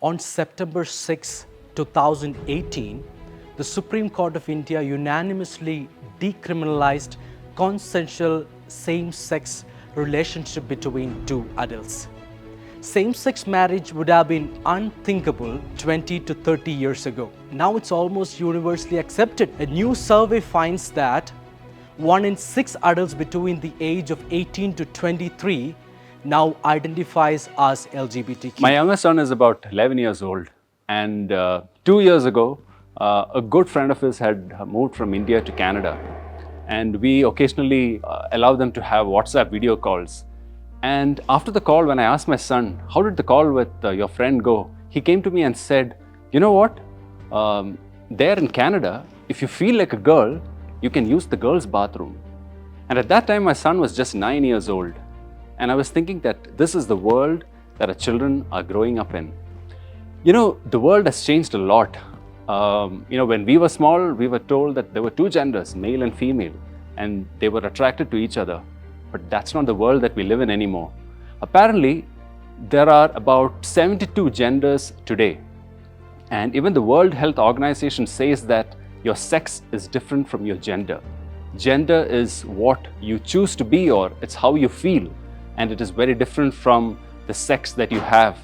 On September 6, 2018, the Supreme Court of India unanimously decriminalized consensual same-sex relationship between two adults. Same-sex marriage would have been unthinkable 20 to 30 years ago. Now it's almost universally accepted. A new survey finds that 1 in 6 adults between the age of 18 to 23 now identifies as LGBTQ. My youngest son is about 11 years old, and 2 years ago, a good friend of his had moved from India to Canada, and we occasionally allow them to have WhatsApp video calls. And after the call, when I asked my son, how did the call with your friend go? He came to me and said, you know what, there in Canada, if you feel like a girl, you can use the girls' bathroom. And at that time, my son was just 9 years old. And I was thinking that this is the world that our children are growing up in. You know, the world has changed a lot. When we were small, we were told that there were two genders, male and female, and they were attracted to each other. But that's not the world that we live in anymore. Apparently, there are about 72 genders today. And even the World Health Organization says that your sex is different from your gender. Gender is what you choose to be, or it's how you feel. And it is very different from the sex that you have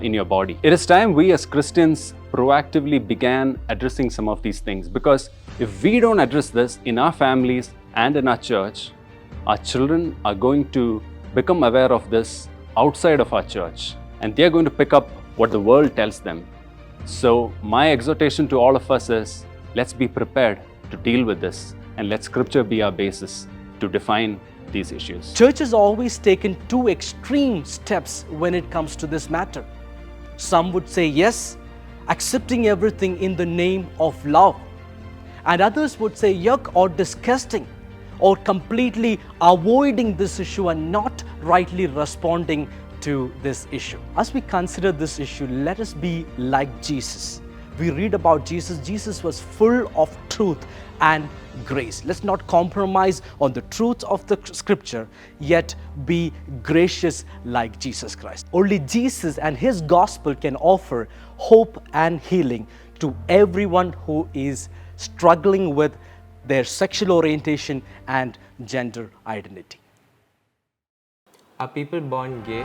in your body. It is time we as Christians proactively began addressing some of these things, because if we don't address this in our families and in our church, our children are going to become aware of this outside of our church, and they're going to pick up what the world tells them. So my exhortation to all of us is, let's be prepared to deal with this, and let Scripture be our basis to define these issues. Church has always taken two extreme steps when it comes to this matter. Some would say yes, accepting everything in the name of love. And others would say yuck or disgusting, or completely avoiding this issue and not rightly responding to this issue. As we consider this issue, let us be like Jesus. We read about Jesus. Jesus was full of truth and grace. Let's not compromise on the truth of the Scripture, yet be gracious like Jesus Christ. Only Jesus and His gospel can offer hope and healing to everyone who is struggling with their sexual orientation and gender identity. Are people born gay?